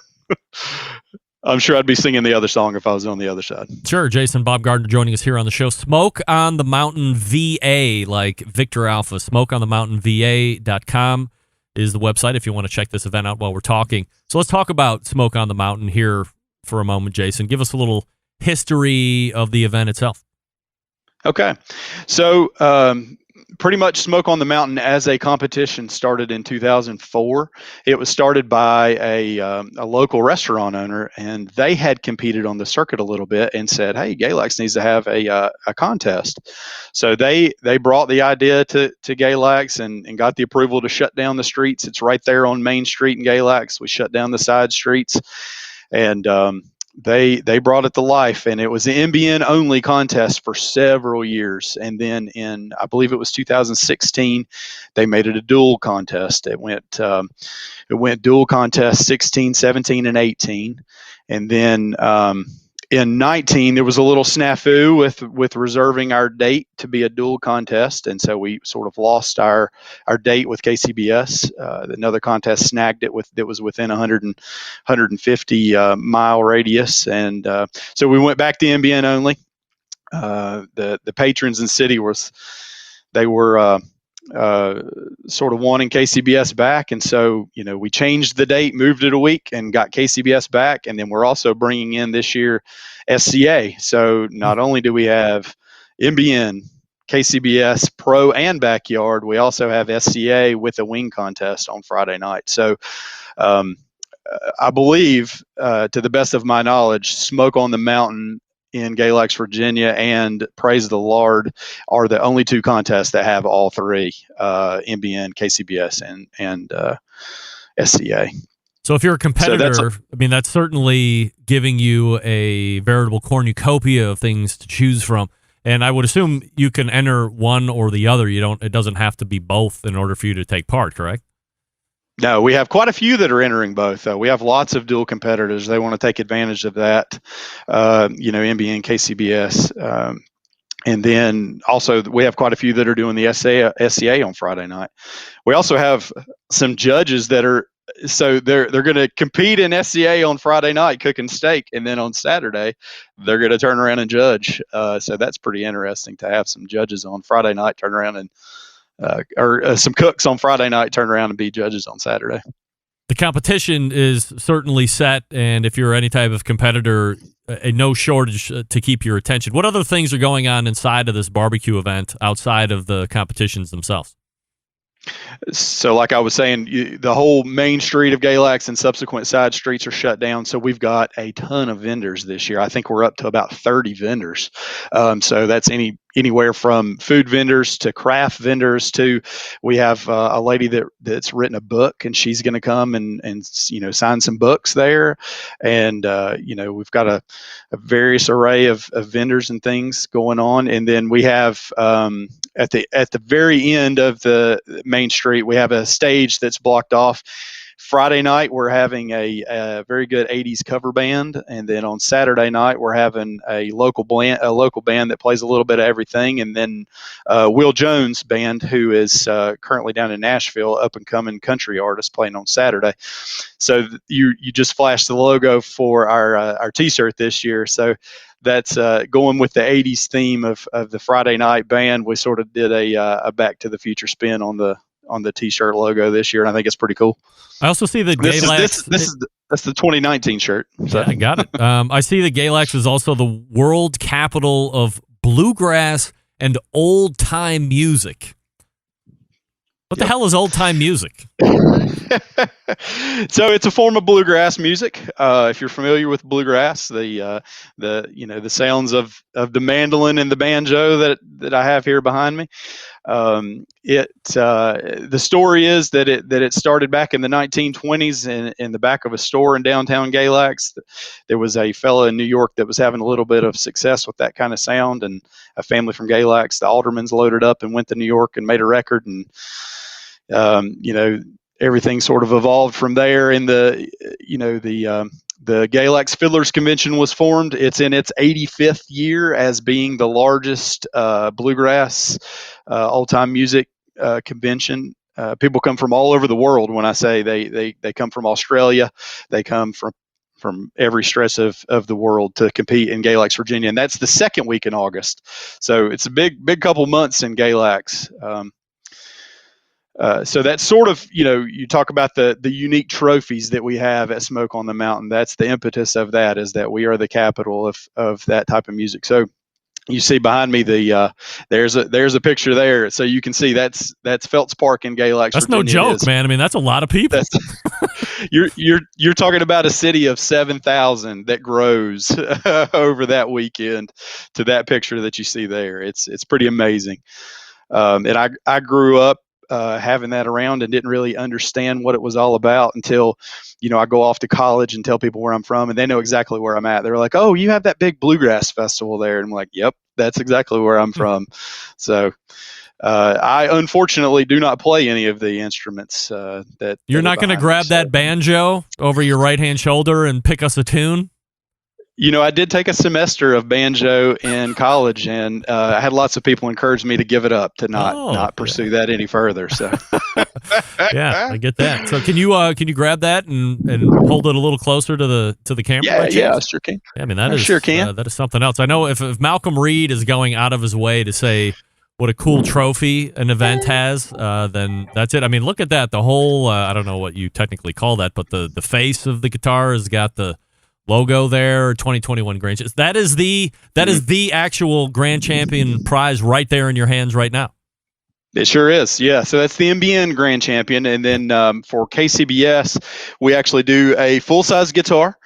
I'm sure I'd be singing the other song if I was on the other side. Sure. Jason Baumgardner joining us here on the show. Smoke on the Mountain VA, like Victor Alpha. SmokeOnTheMountainVA.com is the website if you want to check this event out while we're talking. So let's talk about Smoke on the Mountain here for a moment, Jason. Give us a little history of the event itself. Okay. So pretty much Smoke on the Mountain as a competition started in 2004. It was started by a local restaurant owner, and they had competed on the circuit a little bit and said, hey, Galax needs to have a contest. So they brought the idea to Galax and got the approval to shut down the streets. It's right there on Main Street in Galax. We shut down the side streets, and they brought it to life, and it was an NBN only contest for several years. And then in, I believe it was 2016, they made it a dual contest. It went dual contest 16, 17, and 18. And then in 19, there was a little snafu with reserving our date to be a dual contest. And so we sort of lost our date with KCBS. Another contest snagged it that was within 150 mile radius. And so we went back to NBN only. The patrons in city were sort of wanting KCBS back. And so, we changed the date, moved it a week, and got KCBS back. And then we're also bringing in this year SCA. So not only do we have NBN, KCBS Pro and Backyard, we also have SCA with a wing contest on Friday night. So I believe, to the best of my knowledge, Smoke on the Mountain in Galax, Virginia, and Praise the Lord are the only two contests that have all three, NBN, KCBS, and SCA. So if you're a competitor, I mean, that's certainly giving you a veritable cornucopia of things to choose from. And I would assume you can enter one or the other. It doesn't have to be both in order for you to take part, correct? No, we have quite a few that are entering both. We have lots of dual competitors. They want to take advantage of that, NBN, KCBS. And then also we have quite a few that are doing the SCA on Friday night. We also have some judges that are, so they're going to compete in SCA on Friday night cooking steak, and then on Saturday they're going to turn around and judge. So that's pretty interesting to have some judges on Friday night turn around and or some cooks on Friday night turn around and be judges on Saturday. The competition is certainly set, and if you're any type of competitor, no shortage to keep your attention. What other things are going on inside of this barbecue event outside of the competitions themselves? So like I was saying, the whole main street of Galax and subsequent side streets are shut down. So we've got a ton of vendors this year. I think we're up to about 30 vendors. So that's anywhere from food vendors to craft vendors to, we have a lady that's written a book, and she's going to come and sign some books there. And, we've got a various array of vendors and things going on. And then we have, at the very end of the main street, we have a stage that's blocked off. Friday night, we're having a very good 80s cover band, and then on Saturday night, we're having a local band that plays a little bit of everything, and then Will Jones Band, who is currently down in Nashville, up and coming country artist, playing on Saturday. So you just flashed the logo for our T-shirt this year. So that's going with the 80s theme of the Friday night band. We sort of did a Back to the Future spin on the T-shirt logo this year, and I think it's pretty cool. I also see that that's the 2019 shirt. So. Yeah, I got it. I see that Galax is also the world capital of bluegrass and old time music. What the hell is old time music? So it's a form of bluegrass music. If you're familiar with bluegrass, the sounds of the mandolin and the banjo that I have here behind me. The story is that it started back in the 1920s in the back of a store in downtown Galax. There was a fella in New York that was having a little bit of success with that kind of sound, and a family from Galax, the Aldermans, loaded up and went to New York and made a record, and everything sort of evolved from there. And the Galax Fiddlers Convention was formed. It's in its 85th year as being the largest bluegrass old-time music convention. People come from all over the world. When I say they come from Australia, they come from every stretch of the world to compete in Galax, Virginia, and that's the second week in August. So it's a big couple months in Galax. So that's sort of, you talk about the unique trophies that we have at Smoke on the Mountain. That's the impetus of that, is that we are the capital of that type of music. So you see behind me there's a picture there, so you can see that's Phelps Park in Galax. That's Virginia. No joke, man. I mean, that's a lot of people. You're talking about a city of 7,000 that grows over that weekend to that picture that you see there. It's pretty amazing. And I grew up having that around and didn't really understand what it was all about until, I go off to college and tell people where I'm from, and they know exactly where I'm at. They're like, "Oh, you have that big bluegrass festival there." And I'm like, "Yep, that's exactly where I'm from." So I unfortunately do not play any of the instruments that you're not going to grab that banjo over your right-hand shoulder and pick us a tune. I did take a semester of banjo in college, and I had lots of people encourage me to give it up, to not pursue that any further. So, yeah, I get that. So, can you grab that and hold it a little closer to the camera? Yeah, I sure can. Yeah, I mean, that is something else. I know if Malcom Reed is going out of his way to say what a cool trophy an event has, then that's it. I mean, look at that. The whole I don't know what you technically call that, but the face of the guitar has got the logo there, 2021 Grand Champion. That is the actual Grand Champion prize right there in your hands right now. It sure is, yeah. So that's the NBN Grand Champion, and then for KCBS, we actually do a full-size guitar.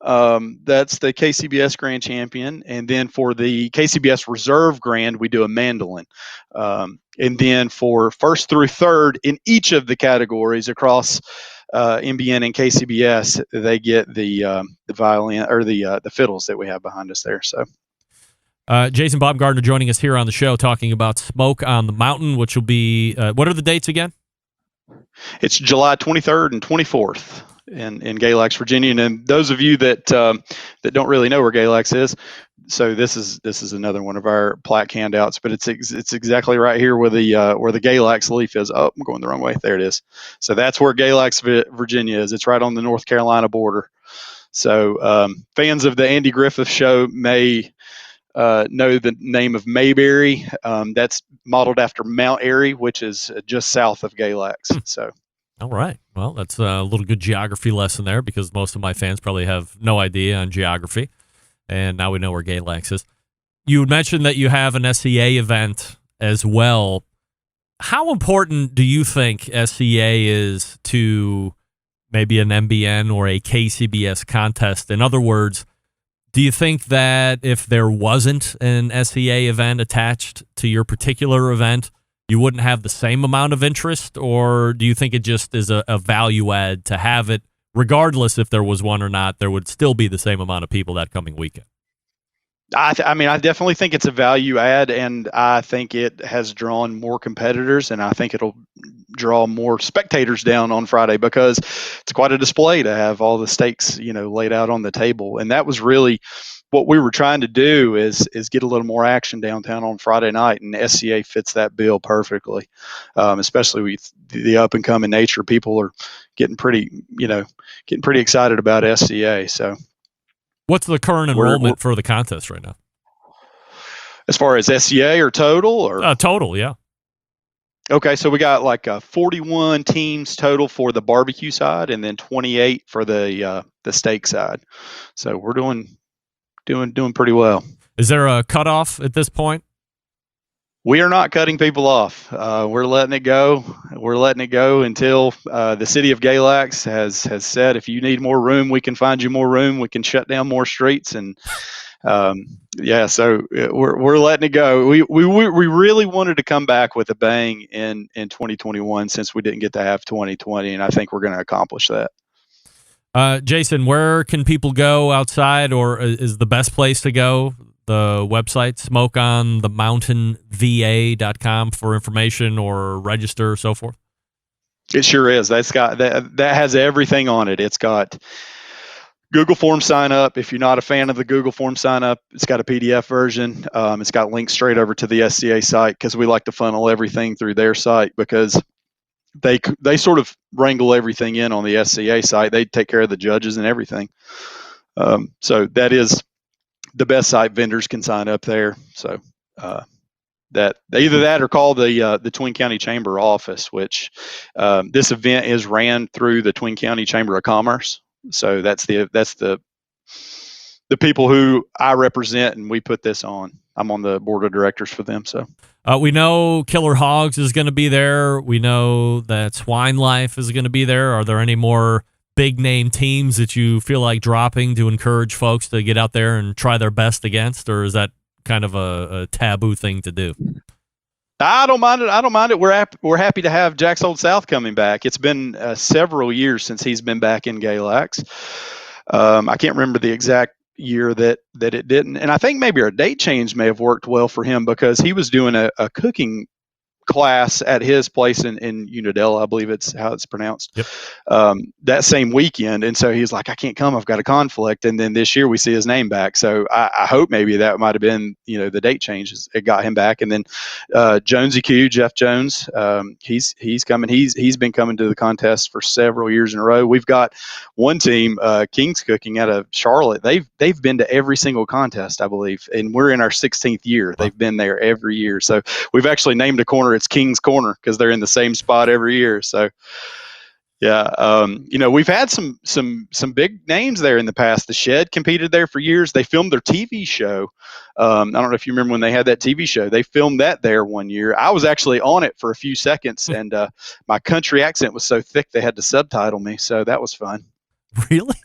That's the KCBS Grand Champion, and then for the KCBS Reserve Grand, we do a mandolin. And then for first through third in each of the categories across NBN and KCBS, they get the violin or the fiddles that we have behind us there. So. Jason Baumgardner joining us here on the show talking about Smoke on the Mountain, which will be, what are the dates again? It's July 23rd and 24th in Galax, Virginia. And those of you that don't really know where Galax is, so this is another one of our plaque handouts, but it's exactly right here where the Galax leaf is. Oh, I'm going the wrong way. There it is. So that's where Galax, Virginia is. It's right on the North Carolina border. So fans of the Andy Griffith Show may know the name of Mayberry. That's modeled after Mount Airy, which is just south of Galax. So, all right. Well, that's a little good geography lesson there, because most of my fans probably have no idea on geography, and now we know where Galax is. You mentioned that you have an SCA event as well. How important do you think SCA is to maybe an MBN or a KCBS contest? In other words, do you think that if there wasn't an SCA event attached to your particular event, you wouldn't have the same amount of interest? Or do you think it just is a value add to have it, regardless if there was one or not, there would still be the same amount of people that coming weekend? I mean, I definitely think it's a value add, and I think it has drawn more competitors, and I think it'll draw more spectators down on Friday, because it's quite a display to have all the stakes, laid out on the table. And that was really what we were trying to do, is get a little more action downtown on Friday night, and SCA fits that bill perfectly, especially with the up and coming nature. People are getting pretty excited about SCA. So. What's the current enrollment for the contest right now? As far as SCA or total? Or total, yeah. Okay, so we got like 41 teams total for the barbecue side, and then 28 for the steak side. So we're doing pretty well. Is there a cutoff at this point? We are not cutting people off. We're letting it go. We're letting it go until the city of Galax has said, if you need more room, we can find you more room. We can shut down more streets, and so we're letting it go. We really wanted to come back with a bang in 2021, since we didn't get to have 2020, and I think we're going to accomplish that. Jason, where can people go outside, or is the best place to go the website, smokeonthemountainva.com, for information or register or so forth? It sure is. That's got that has everything on it. It's got Google Form sign up. If you're not a fan of the Google Form sign up, it's got a PDF version. It's got links straight over to the SCA site, because we like to funnel everything through their site, because they sort of wrangle everything in on the SCA site. They take care of the judges and everything. So that is the best site. Vendors can sign up there. So that either that or call the Twin County Chamber office, which this event is ran through the Twin County Chamber of Commerce. So that's the people who I represent, and we put this on. I'm on the board of directors for them. So we know Killer Hogs is going to be there. We know that Swine Life is going to be there. Are there any more big name teams that you feel like dropping to encourage folks to get out there and try their best against, or is that kind of a taboo thing to do? I don't mind it. We're happy to have Jack's Old South coming back. It's been several years since he's been back in Galax. I can't remember the exact year that it didn't, and I think maybe our date change may have worked well for him, because he was doing a cooking class at his place in Unadilla, I believe it's how it's pronounced. Yep. That same weekend, and so he's like, I can't come, I've got a conflict. And then this year we see his name back, so I hope maybe that might have been the date changes, it got him back. And then Jonesy Q, Jeff Jones, he's coming. He's been coming to the contest for several years in a row. We've got one team, King's Cooking out of Charlotte. They've been to every single contest, I believe, and we're in our 16th year. They've been there every year, so we've actually named a corner, it's King's Corner, because they're in the same spot every year. So Yeah, we've had some big names there in the past. The Shed competed there for years. They filmed their TV show. I don't know if you remember when they had that TV show. They filmed that there one year. I was actually on it for a few seconds, and my country accent was so thick they had to subtitle me. So that was fun. Really?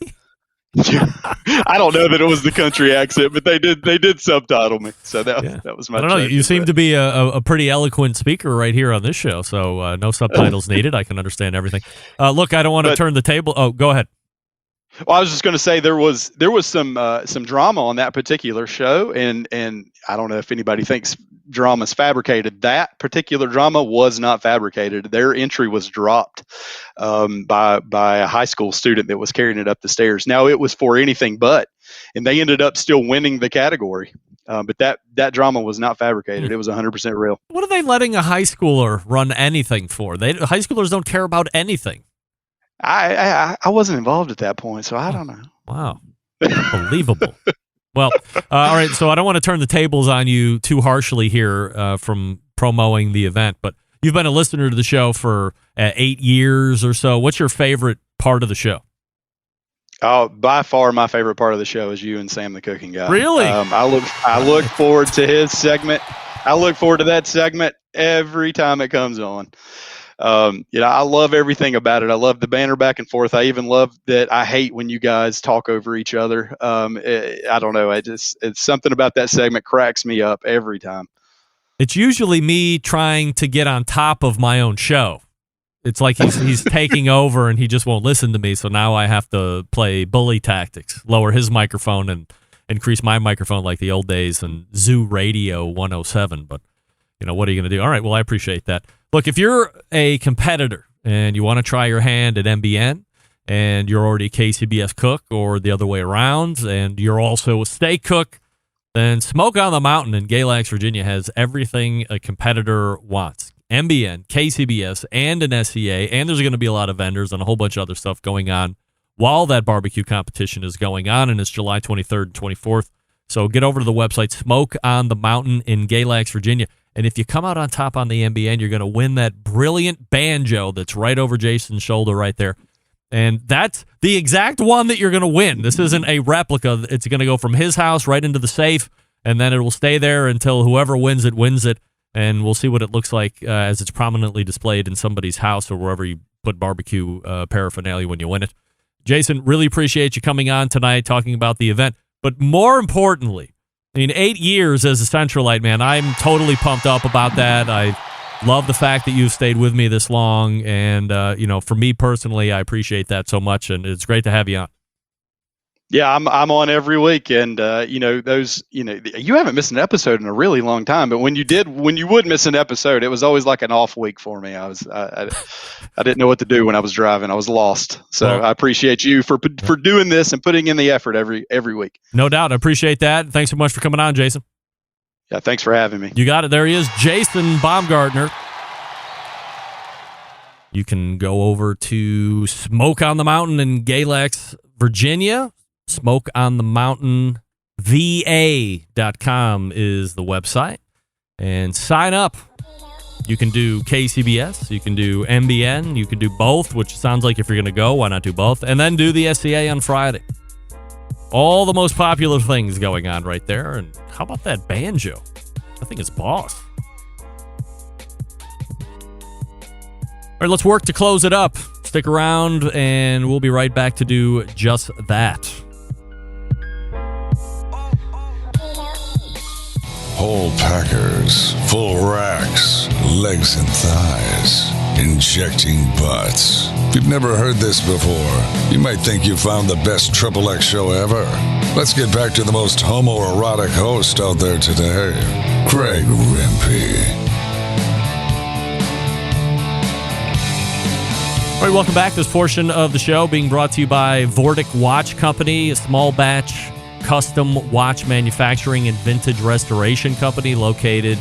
I don't know that it was the country accent, but they did subtitle me. So that was my. I don't know. You seem to be a pretty eloquent speaker right here on this show. So no subtitles needed. I can understand everything. Look, I don't want to turn the table. Oh, go ahead. Well, I was just going to say there was some drama on that particular show, and I don't know if anybody thinks drama's fabricated. That particular drama was not fabricated. Their entry was dropped by a high school student that was carrying it up the stairs. Now it was for anything but, and they ended up still winning the category. But that drama was not fabricated. It was 100% real. What are they letting a high schooler run anything for? High schoolers don't care about anything. I wasn't involved at that point, so I don't know. Wow. Unbelievable. Well, all right, so I don't want to turn the tables on you too harshly here from promoting the event, but you've been a listener to the show for 8 years or so. What's your favorite part of the show? Oh, by far my favorite part of the show is you and Sam the Cooking Guy. Really? I look forward to his segment. I look forward to that segment every time it comes on. I love everything about it. I love the banter back and forth. I even love that I hate when you guys talk over each other. I don't know. It's something about that segment cracks me up every time. It's usually me trying to get on top of my own show. It's like he's taking over and he just won't listen to me. So now I have to play bully tactics, lower his microphone and increase my microphone like the old days and Zoo Radio 107. But what are you going to do? All right. Well, I appreciate that. Look, if you're a competitor and you want to try your hand at MBN and you're already a KCBS cook or the other way around and you're also a steak cook, then Smoke on the Mountain in Galax, Virginia has everything a competitor wants. MBN, KCBS, and an SCA, and there's going to be a lot of vendors and a whole bunch of other stuff going on while that barbecue competition is going on, and it's July 23rd and 24th. So get over to the website, Smoke on the Mountain in Galax, Virginia. And if you come out on top on the MBN, you're going to win that brilliant banjo that's right over Jason's shoulder right there. And that's the exact one that you're going to win. This isn't a replica. It's going to go from his house right into the safe, and then it will stay there until whoever wins it. And we'll see what it looks like as it's prominently displayed in somebody's house or wherever you put barbecue paraphernalia when you win it. Jason, really appreciate you coming on tonight, talking about the event. But more importantly, 8 years as a Centralite, man, I'm totally pumped up about that. I love the fact that you've stayed with me this long. And, for me personally, I appreciate that so much. And it's great to have you on. Yeah, I'm on every week. And, you haven't missed an episode in a really long time. But when you would miss an episode, it was always like an off week for me. I didn't know what to do when I was driving. I was lost. So I appreciate you for doing this and putting in the effort every week. No doubt. I appreciate that. Thanks so much for coming on, Jason. Yeah, thanks for having me. You got it. There he is, Jason Baumgardner. You can go over to Smoke on the Mountain in Galax, Virginia. Smoke on the Mountain VA.com is the website. And sign up. You can do KCBS, you can do MBN, you can do both, which sounds like if you're going to go, why not do both? And then do the SCA on Friday. All the most popular things going on right there. And how about that banjo? I think it's boss. All right, let's work to close it up. Stick around, and we'll be right back to do just that. Whole packers, full racks, legs and thighs, injecting butts. If you've never heard this before, you might think you found the best XXX show ever. Let's get back to the most homoerotic host out there today, Craig Rempe. All right, welcome back. This portion of the show being brought to you by Vortic Watch Company, a small batch custom watch manufacturing and vintage restoration company located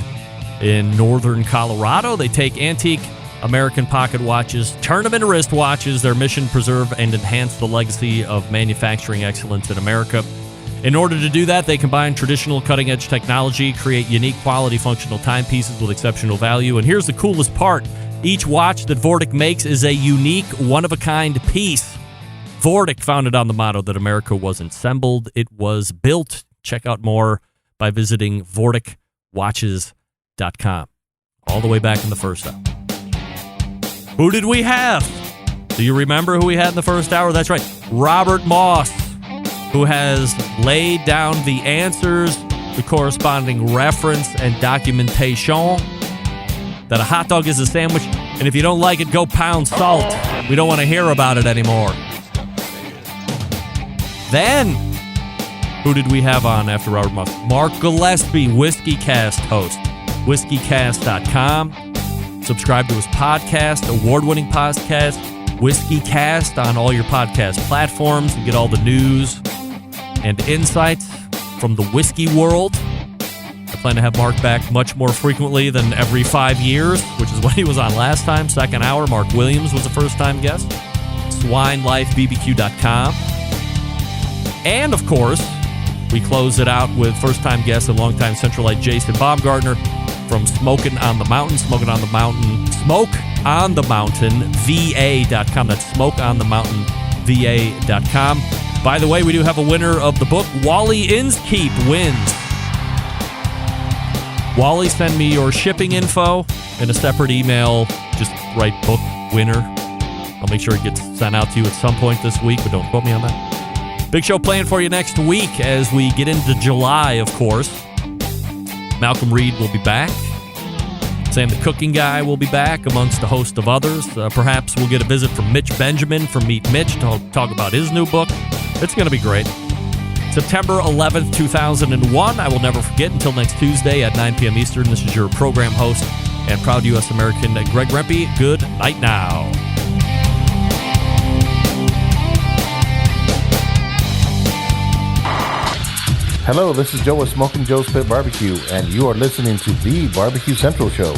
in northern Colorado. They take antique American pocket watches, turn them into wristwatches. Their mission: preserve and enhance the legacy of manufacturing excellence in America. In order to do that, they combine traditional cutting-edge technology, create unique quality functional timepieces with exceptional value. And here's the coolest part. Each watch that Vortic makes is a unique, one-of-a-kind piece. Vortic, founded on the motto that America wasn't assembled, it was built. Check out more by visiting VorticWatches.com. All the way back in the first hour. Who did we have? Do you remember who we had in the first hour? That's right, Robert Moss, who has laid down the answers, the corresponding reference and documentation that a hot dog is a sandwich, and if you don't like it, go pound salt. We don't want to hear about it anymore. Then, who did we have on after Robert Moss? Mark Gillespie, WhiskeyCast host. WhiskeyCast.com. Subscribe to his podcast, award-winning podcast, WhiskeyCast, on all your podcast platforms. You get all the news and insights from the whiskey world. I plan to have Mark back much more frequently than every 5 years, which is what he was on last time. Second hour, Mark Williams was a first-time guest. SwineLifeBBQ.com. And, of course, we close it out with first-time guest and longtime Centralite Jason Baumgardner from Smokin' on the Mountain, SmokeOnTheMountain, VA.com. That's SmokeOnTheMountainVA.com. By the way, we do have a winner of the book. Wally Inskeep wins. Wally, send me your shipping info in a separate email. Just write book winner. I'll make sure it gets sent out to you at some point this week, but don't quote me on that. Big show planned for you next week as we get into July, of course. Malcom Reed will be back. Sam the Cooking Guy will be back, amongst a host of others. Perhaps we'll get a visit from Mitch Benjamin from Meet Mitch to talk about his new book. It's going to be great. September 11th, 2001. I will never forget until next Tuesday at 9 p.m. Eastern. This is your program host and proud U.S. American Greg Rempe. Good night now. Hello, this is Joe with Smoking Joe's Pit Barbecue, and you are listening to The Barbecue Central Show.